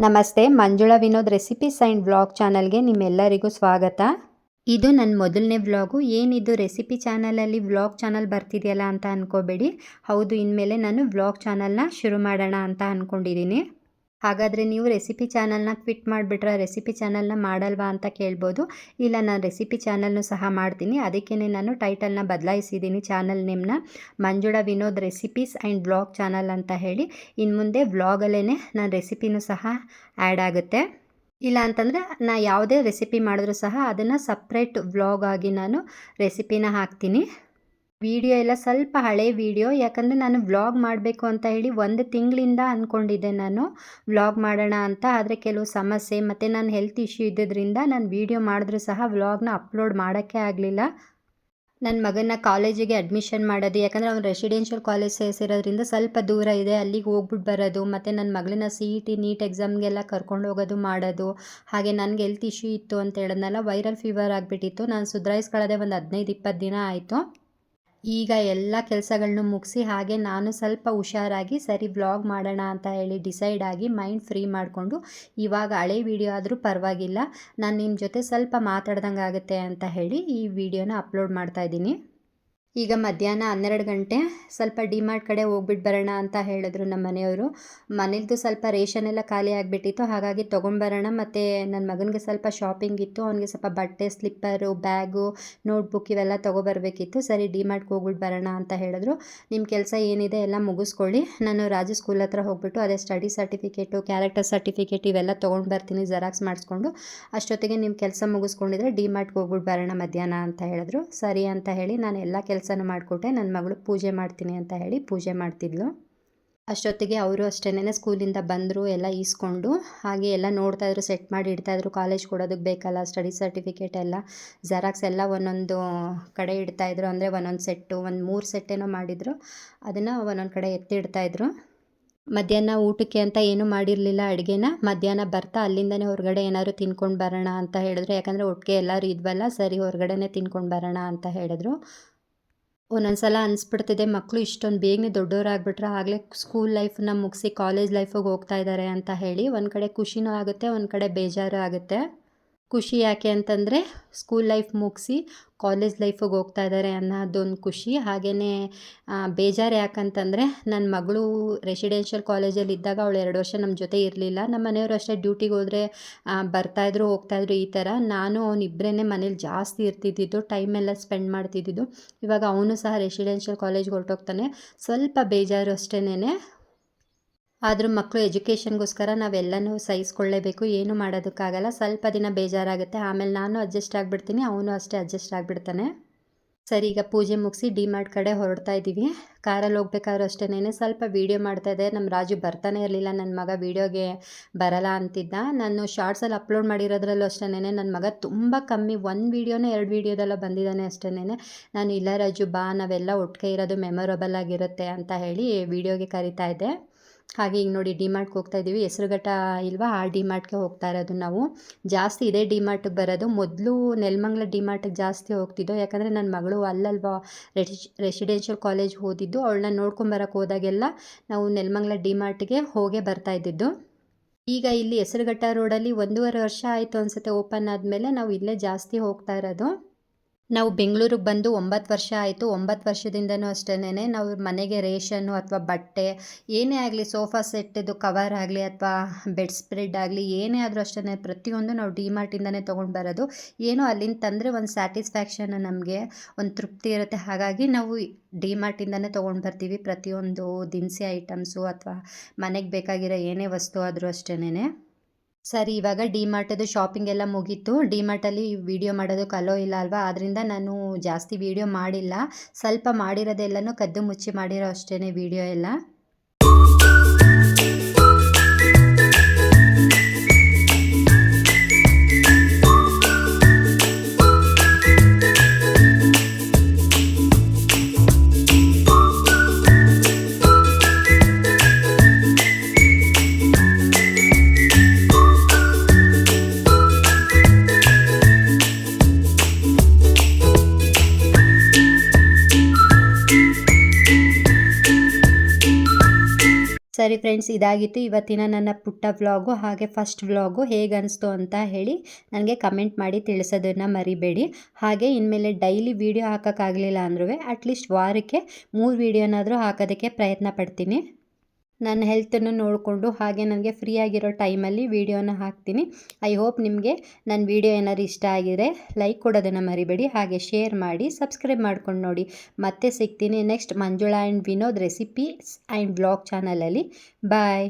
ನಮಸ್ತೆ, Manjula Vinod recipes and vlog ಚಾನಲ್ಗೆ ನಿಮ್ಮೆಲ್ಲರಿಗೂ ಸ್ವಾಗತ. ಇದು ನನ್ನ ಮೊದಲನೇ ವ್ಲಾಗು. ಏನಿದು ರೆಸಿಪಿ ಚಾನಲಲ್ಲಿ ವ್ಲಾಗ್ ಚಾನಲ್ ಬರ್ತಿದೆಯಲ್ಲ ಅಂತ ಅಂದ್ಕೋಬೇಡಿ. ಹೌದು, ಇನ್ಮೇಲೆ ನಾನು ವ್ಲಾಗ್ ಚಾನಲ್ನ ಶುರು ಮಾಡೋಣ ಅಂತ ಅಂದ್ಕೊಂಡಿದ್ದೀನಿ. ಹಾಗಾದರೆ ನೀವು ರೆಸಿಪಿ ಚಾನಲ್ನ ಕ್ವಿಟ್ ಮಾಡಿಬಿಟ್ರೆ ರೆಸಿಪಿ ಚಾನಲ್ನ ಮಾಡಲ್ವಾ ಅಂತ ಕೇಳ್ಬೋದು. ಇಲ್ಲ, ನಾನು ರೆಸಿಪಿ ಚಾನಲ್ನು ಸಹ ಮಾಡ್ತೀನಿ. ಅದಕ್ಕೇ ನಾನು ಟೈಟಲ್ನ ಬದಲಾಯಿಸಿದ್ದೀನಿ, ಚಾನಲ್ ನೇಮ್ನ Manjula Vinod recipes and vlog channel ಅಂತ ಹೇಳಿ. ಇನ್ನು ಮುಂದೆ ವ್ಲಾಗಲ್ಲೇ ನಾನು ರೆಸಿಪಿನೂ ಸಹ ಆ್ಯಡ್ ಆಗುತ್ತೆ. ಇಲ್ಲ ಅಂತಂದರೆ ನಾನು ಯಾವುದೇ ರೆಸಿಪಿ ಮಾಡಿದ್ರೂ ಸಹ ಅದನ್ನು ಸಪ್ರೇಟ್ ವ್ಲಾಗ್ ಆಗಿ ನಾನು ರೆಸಿಪಿನ ಹಾಕ್ತೀನಿ. ವಿಡಿಯೋ ಎಲ್ಲ ಸ್ವಲ್ಪ ಹಳೆ ವಿಡಿಯೋ, ಯಾಕಂದರೆ ನಾನು ವ್ಲಾಗ್ ಮಾಡಬೇಕು ಅಂತ ಹೇಳಿ 1 ತಿಂಗಳಿಂದ ಅಂದ್ಕೊಂಡಿದ್ದೆ ನಾನು ವ್ಲಾಗ್ ಮಾಡೋಣ ಅಂತ. ಆದರೆ ಕೆಲವು ಸಮಸ್ಯೆ ಮತ್ತು ನಾನು ಹೆಲ್ತ್ ಇಶ್ಯೂ ಇದ್ದಿದ್ದರಿಂದ ನಾನು ವಿಡಿಯೋ ಮಾಡಿದ್ರೂ ಸಹ ವ್ಲಾಗ್ನ ಅಪ್ಲೋಡ್ ಮಾಡೋಕ್ಕೆ ಆಗಲಿಲ್ಲ. ನನ್ನ ಮಗನ ಕಾಲೇಜಿಗೆ ಅಡ್ಮಿಷನ್ ಮಾಡೋದು, ಯಾಕಂದರೆ ಅವ್ನು ರೆಸಿಡೆನ್ಷಿಯಲ್ ಕಾಲೇಜ್ ಸೇರಿರೋದ್ರಿಂದ ಸ್ವಲ್ಪ ದೂರ ಇದೆ, ಅಲ್ಲಿಗೆ ಹೋಗ್ಬಿಟ್ಟು ಬರೋದು, ಮತ್ತು ನನ್ನ ಮಗಳನ್ನ CET ನೀಟ್ ಎಕ್ಸಾಮ್ಗೆಲ್ಲ ಕರ್ಕೊಂಡು ಹೋಗೋದು ಮಾಡೋದು. ಹಾಗೆ ನನಗೆ ಹೆಲ್ತ್ ಇಶ್ಯೂ ಇತ್ತು ಅಂತ ಹೇಳಿದ್ನಲ್ಲ, ವೈರಲ್ ಫೀವರ್ ಆಗಿಬಿಟ್ಟಿತ್ತು. ನಾನು ಸುಧಾರಿಸ್ಕೊಳ್ಳೋದೆ ಒಂದು 15-20 ದಿನ ಆಯಿತು. ಈಗ ಎಲ್ಲ ಕೆಲಸಗಳನ್ನೂ ಮುಗಿಸಿ ಹಾಗೆ ನಾನು ಸ್ವಲ್ಪ ಹುಷಾರಾಗಿ ಸರಿ ವ್ಲಾಗ್ ಮಾಡೋಣ ಅಂತ ಹೇಳಿ ಡಿಸೈಡ್ ಆಗಿ ಮೈಂಡ್ ಫ್ರೀ ಮಾಡಿಕೊಂಡು ಇವಾಗ ಹಳೆ ವಿಡಿಯೋ ಆದರೂ ಪರವಾಗಿಲ್ಲ, ನಾನು ನಿಮ್ಮ ಜೊತೆ ಸ್ವಲ್ಪ ಮಾತಾಡ್ದಂಗೆ ಆಗುತ್ತೆ ಅಂತ ಹೇಳಿ ಈ ವಿಡಿಯೋನ ಅಪ್ಲೋಡ್ ಮಾಡ್ತಾಯಿದ್ದೀನಿ. ಈಗ ಮಧ್ಯಾಹ್ನ 12 ಗಂಟೆ. ಸ್ವಲ್ಪ ಡಿಮಾರ್ಟ್ ಕಡೆ ಹೋಗ್ಬಿಟ್ಟು ಬರೋಣ ಅಂತ ಹೇಳಿದ್ರು ನಮ್ಮ ಮನೆಯವರು. ಮನೇದು ಸ್ವಲ್ಪ ರೇಷನ್ ಎಲ್ಲ ಖಾಲಿ ಆಗಿಬಿಟ್ಟಿತ್ತು, ಹಾಗಾಗಿ ತೊಗೊಂಬರೋಣ. ಮತ್ತು ನನ್ನ ಮಗನಿಗೆ ಸ್ವಲ್ಪ ಶಾಪಿಂಗ್ ಇತ್ತು, ಅವನಿಗೆ ಸ್ವಲ್ಪ ಬಟ್ಟೆ, ಸ್ಲಿಪ್ಪರು, ಬ್ಯಾಗು, ನೋಟ್ಬುಕ್ ಇವೆಲ್ಲ ತೊಗೊಬರ್ಬೇಕಿತ್ತು. ಸರಿ ಡಿಮಾರ್ಟ್ಗೆ ಹೋಗ್ಬಿಟ್ಟು ಬರೋಣ ಅಂತ ಹೇಳಿದ್ರು. ನಿಮ್ಮ ಕೆಲಸ ಏನಿದೆ ಎಲ್ಲ ಮುಗಿಸ್ಕೊಳ್ಳಿ, ನಾನು ರಾಜು ಸ್ಕೂಲ್ ಹತ್ರ ಹೋಗ್ಬಿಟ್ಟು ಅದೇ ಸ್ಟಡಿ ಸರ್ಟಿಫಿಕೇಟು, ಕ್ಯಾರೆಕ್ಟರ್ ಸರ್ಟಿಫಿಕೇಟ್ ಇವೆಲ್ಲ ತೊಗೊಂಡು ಬರ್ತೀನಿ ಜೆರಾಕ್ಸ್ ಮಾಡಿಸ್ಕೊಂಡು. ಅಷ್ಟೊತ್ತಿಗೆ ನಿಮ್ಮ ಕೆಲಸ ಮುಗಿಸ್ಕೊಂಡಿದ್ರೆ ಡಿಮಾರ್ಟ್ಗೆ ಹೋಗ್ಬಿಟ್ಟು ಬರೋಣ ಮಧ್ಯಾಹ್ನ ಅಂತ ಹೇಳಿದ್ರು. ಸರಿ ಅಂತ ಹೇಳಿ ನಾನು ಎಲ್ಲ ಕೆಲಸನೂ ಮಾಡಿಕೊಟ್ಟೆ. ನನ್ನ ಮಗಳು ಪೂಜೆ ಮಾಡ್ತೀನಿ ಅಂತ ಹೇಳಿ ಪೂಜೆ ಮಾಡ್ತಿದ್ಲು. ಅಷ್ಟೊತ್ತಿಗೆ ಅವರು ಅಷ್ಟೇನೆ ಸ್ಕೂಲಿಂದ ಬಂದರು, ಎಲ್ಲ ಈಸ್ಕೊಂಡು ಹಾಗೆ ಎಲ್ಲ ನೋಡ್ತಾಯಿದ್ರು, ಸೆಟ್ ಮಾಡಿ ಇಡ್ತಾಯಿದ್ರು. ಕಾಲೇಜ್ ಕೊಡೋದಕ್ಕೆ ಬೇಕಲ್ಲ ಸ್ಟಡಿ ಸರ್ಟಿಫಿಕೇಟ್ ಎಲ್ಲ, ಜೆರಾಕ್ಸ್ ಎಲ್ಲ ಒಂದೊಂದು ಕಡೆ ಇಡ್ತಾಯಿದ್ರು. ಅಂದರೆ ಒಂದೊಂದು ಸೆಟ್ಟು, ಒಂದು 3 ಸೆಟ್ಟೇನೋ ಮಾಡಿದರು, ಅದನ್ನು ಒಂದೊಂದು ಕಡೆ ಎತ್ತಿಡ್ತಾಯಿದ್ರು. ಮಧ್ಯಾಹ್ನ ಊಟಕ್ಕೆ ಅಂತ ಏನೂ ಮಾಡಿರಲಿಲ್ಲ ಅಡುಗೆನ. ಮಧ್ಯಾಹ್ನ ಬರ್ತಾ ಅಲ್ಲಿಂದನೇ ಹೊರಗಡೆ ಏನಾದ್ರು ತಿನ್ಕೊಂಡು ಬರೋಣ ಅಂತ ಹೇಳಿದ್ರು, ಯಾಕಂದರೆ ಒಟ್ಟಿಗೆ ಎಲ್ಲರೂ ಇದ್ವಲ್ಲ, ಸರಿ ಹೊರಗಡೆನೇ ತಿನ್ಕೊಂಡು ಬರೋಣ ಅಂತ ಹೇಳಿದ್ರು. ಒಂದೊಂದು ಸಲ ಅನಿಸ್ಬಿಡ್ತಿದೆ, ಮಕ್ಕಳು ಇಷ್ಟೊಂದು ಬೇಗನೆ ದೊಡ್ಡವರಾಗ್ಬಿಟ್ರೆ, ಆಗಲೇ ಸ್ಕೂಲ್ ಲೈಫನ್ನ ಮುಗಿಸಿ ಕಾಲೇಜ್ ಲೈಫಿಗೆ ಹೋಗ್ತಾ ಇದ್ದಾರೆ ಅಂತ ಹೇಳಿ. ಒಂದು ಕಡೆ ಖುಷಿನೂ ಆಗುತ್ತೆ, ಒಂದು ಕಡೆ ಬೇಜಾರು ಆಗುತ್ತೆ. ಖುಷಿ ಯಾಕೆ ಅಂತಂದರೆ ಸ್ಕೂಲ್ ಲೈಫ್ ಮುಗಿಸಿ ಕಾಲೇಜ್ ಲೈಫಿಗೆ ಹೋಗ್ತಾ ಇದ್ದಾರೆ ಅನ್ನೋದೊಂದು ಖುಷಿ. ಹಾಗೆಯೇ ಬೇಜಾರು ಯಾಕಂತಂದರೆ ನನ್ನ ಮಗಳು ರೆಸಿಡೆನ್ಷಿಯಲ್ ಕಾಲೇಜಲ್ಲಿ ಇದ್ದಾಗ ಅವಳು 2 ವರ್ಷ ನಮ್ಮ ಜೊತೆ ಇರಲಿಲ್ಲ. ನಮ್ಮ ಮನೆಯವರು ಅಷ್ಟೇ ಡ್ಯೂಟಿಗೆ ಹೋದರೆ ಬರ್ತಾಯಿದ್ರು ಹೋಗ್ತಾಯಿದ್ರು ಈ ಥರ. ನಾನು ಅವನಿಬ್ಬರೇ ಮನೇಲಿ ಜಾಸ್ತಿ ಇರ್ತಿದ್ದಿದ್ದು, ಟೈಮೆಲ್ಲ ಸ್ಪೆಂಡ್ ಮಾಡ್ತಿದ್ದಿದ್ದು. ಇವಾಗ ಅವನು ಸಹ ರೆಸಿಡೆನ್ಷಿಯಲ್ ಕಾಲೇಜ್ಗೆ ಹೊರಟೋಗ್ತಾನೆ. ಸ್ವಲ್ಪ ಬೇಜಾರು ಅಷ್ಟೇನೆ. ಆದರೂ ಮಕ್ಕಳು ಎಜುಕೇಷನ್ಗೋಸ್ಕರ ನಾವೆಲ್ಲನೂ ಸಹಿಸ್ಕೊಳ್ಳೇಬೇಕು, ಏನೂ ಮಾಡೋದಕ್ಕಾಗಲ್ಲ. ಸ್ವಲ್ಪ ದಿನ ಬೇಜಾರಾಗುತ್ತೆ, ಆಮೇಲೆ ನಾನು ಅಡ್ಜಸ್ಟ್ ಆಗಿಬಿಡ್ತೀನಿ, ಅವನು ಅಷ್ಟೇ ಅಡ್ಜಸ್ಟ್ ಆಗಿಬಿಡ್ತಾನೆ. ಸರಿ, ಈಗ ಪೂಜೆ ಮುಗಿಸಿ ಡಿಮಾರ್ಟ್ ಕಡೆ ಹೊರಡ್ತಾ ಇದ್ದೀವಿ. ಕಾರಲ್ಲಿ ಹೋಗ್ಬೇಕಾದ್ರೂ ಅಷ್ಟೇನೆ ಸ್ವಲ್ಪ ವೀಡಿಯೋ ಮಾಡ್ತಾಯಿದ್ದೆ. ನಮ್ಮ ರಾಜು ಬರ್ತಾನೆ ಇರಲಿಲ್ಲ, ನನ್ನ ಮಗ ವೀಡಿಯೋಗೆ ಬರಲ್ಲ ಅಂತಿದ್ದ. ನಾನು ಶಾರ್ಟ್ಸಲ್ಲಿ ಅಪ್ಲೋಡ್ ಮಾಡಿರೋದ್ರಲ್ಲೂ ಅಷ್ಟೇನೆ ನನ್ನ ಮಗ ತುಂಬ ಕಮ್ಮಿ, 1 ವೀಡಿಯೋನೇ 2 ವೀಡಿಯೋದೆಲ್ಲ ಬಂದಿದ್ದಾನೆ ಅಷ್ಟೇನೆ. ನಾನು ಇಲ್ಲ ರಾಜು ಬಾ, ನಾವೆಲ್ಲ ಒಟ್ಟಿಗೆ ಇರೋದು ಮೆಮೊರಬಲ್ ಆಗಿರುತ್ತೆ ಅಂತ ಹೇಳಿ ವೀಡಿಯೋಗೆ ಕರಿತಾ ಇದ್ದೆ. ಹಾಗೆ ಈಗ ನೋಡಿ ಡಿಮಾರ್ಟ್ಗೆ ಹೋಗ್ತಾ ಇದ್ದೀವಿ. ಹೆಸರುಘಟ್ಟ ಇಲ್ವಾ, ಆ ಡಿಮಾರ್ಟ್ಗೆ ಹೋಗ್ತಾ ಇರೋದು ನಾವು. ಜಾಸ್ತಿ ಇದೇ ಡಿಮಾರ್ಟಿಗೆ ಬರೋದು. ಮೊದಲು ನೆಲಮಂಗಲ ಡಿಮಾರ್ಟಿಗೆ ಜಾಸ್ತಿ ಹೋಗ್ತಿದ್ದೋ, ಯಾಕಂದರೆ ನನ್ನ ಮಗಳು ಅಲ್ಲಲ್ವಾ ರೆಸಿಡೆನ್ಷಿಯಲ್ ಕಾಲೇಜ್ ಓದಿದ್ದು. ಅವಳನ್ನ ನೋಡ್ಕೊಂಬರಕ್ಕೆ ಹೋದಾಗೆಲ್ಲ ನಾವು ನೆಲಮಂಗಲ ಡಿಮಾರ್ಟಿಗೆ ಹೋಗೇ ಬರ್ತಾ ಇದ್ದಿದ್ದು. ಈಗ ಇಲ್ಲಿ ಹೆಸರುಘಟ್ಟ ರೋಡಲ್ಲಿ 1.5 ವರ್ಷ ಆಯಿತು ಅನಿಸುತ್ತೆ ಓಪನ್ ಆದಮೇಲೆ. ನಾವು ಇಲ್ಲೇ ಜಾಸ್ತಿ ಹೋಗ್ತಾ ಇರೋದು. ನಾವು ಬೆಂಗಳೂರಿಗೆ ಬಂದು 9 ವರ್ಷ ಆಯಿತು. 9 ವರ್ಷದಿಂದನೂ ಅಷ್ಟೇನೆ ನಾವು ಮನೆಗೆ ರೇಷನ್ನು ಅಥವಾ ಬಟ್ಟೆ ಏನೇ ಆಗಲಿ, ಸೋಫಾ ಸೆಟ್ಟಿದು ಕವರ್ ಆಗಲಿ ಅಥವಾ ಬೆಡ್ ಸ್ಪ್ರೆಡ್ ಆಗಲಿ, ಏನೇ ಆದರೂ ಅಷ್ಟೇ ಪ್ರತಿಯೊಂದು ನಾವು ಡಿಮಾರ್ಟಿಂದನೇ ತೊಗೊಂಡು ಬರೋದು. ಏನೋ ಅಲ್ಲಿಂದ ತಂದರೆ ಒಂದು ಸ್ಯಾಟಿಸ್ಫ್ಯಾಕ್ಷನ್, ನಮಗೆ ಒಂದು ತೃಪ್ತಿ ಇರುತ್ತೆ. ಹಾಗಾಗಿ ನಾವು ಡಿಮಾರ್ಟಿಂದನೇ ತೊಗೊಂಡು ಬರ್ತೀವಿ ಪ್ರತಿಯೊಂದು ದಿನಸಿ ಐಟಮ್ಸು ಅಥವಾ ಮನೆಗೆ ಬೇಕಾಗಿರೋ ಏನೇ ವಸ್ತು ಆದರೂ ಅಷ್ಟೇನೆ. ಸರಿ, ಇವಾಗ ಡಿಮಾರ್ಟದು ಶಾಪಿಂಗ್ ಎಲ್ಲ ಮುಗೀತು. ಡಿಮಾರ್ಟಲ್ಲಿ ವೀಡಿಯೋ ಮಾಡೋದಕ್ಕೆ ಅಲೋ ಇಲ್ಲ ಅಲ್ವಾ, ಆದ್ದರಿಂದ ನಾನು ಜಾಸ್ತಿ ವೀಡಿಯೋ ಮಾಡಿಲ್ಲ. ಸ್ವಲ್ಪ ಮಾಡಿರೋದೆಲ್ಲನೂ ಕದ್ದು ಮುಚ್ಚಿ ಮಾಡಿರೋ ಅಷ್ಟೇ ವೀಡಿಯೋ ಎಲ್ಲ. ಸರಿ ಫ್ರೆಂಡ್ಸ್, ಇದಾಗಿತ್ತು ಇವತ್ತಿನ ನನ್ನ ಪುಟ್ಟ ವ್ಲಾಗು. ಹಾಗೆ ಫಸ್ಟ್ ವ್ಲಾಗು ಹೇಗೆ ಅನಿಸ್ತು ಅಂತ ಹೇಳಿ ನನಗೆ ಕಮೆಂಟ್ ಮಾಡಿ ತಿಳಿಸೋದನ್ನು ಮರಿಬೇಡಿ. ಹಾಗೆ ಇನ್ಮೇಲೆ ಡೈಲಿ ವೀಡಿಯೋ ಹಾಕೋಕ್ಕಾಗಲಿಲ್ಲ ಅಂದ್ರೂ ಅಟ್ಲೀಸ್ಟ್ ವಾರಕ್ಕೆ 3 ವೀಡಿಯೋನಾದರೂ ಹಾಕೋದಕ್ಕೆ ಪ್ರಯತ್ನ ಪಡ್ತೀನಿ. ನನ್ನ ಹೆಲ್ತನ್ನು ನೋಡಿಕೊಂಡು ಹಾಗೆ ನನಗೆ ಫ್ರೀ ಆಗಿರೋ ಟೈಮಲ್ಲಿ ವೀಡಿಯೋನ ಹಾಕ್ತೀನಿ. ಐ ಹೋಪ್ ನಿಮಗೆ ನನ್ನ ವೀಡಿಯೋ ಏನಾದ್ರು ಇಷ್ಟ ಆಗಿದೆ ಲೈಕ್ ಕೊಡೋದನ್ನು ಮರಿಬೇಡಿ. ಹಾಗೆ ಶೇರ್ ಮಾಡಿ, ಸಬ್ಸ್ಕ್ರೈಬ್ ಮಾಡ್ಕೊಂಡು ನೋಡಿ. ಮತ್ತೆ ಸಿಗ್ತೀನಿ next Manjula and Vinod recipes and vlog ಚಾನಲಲ್ಲಿ. ಬಾಯ್.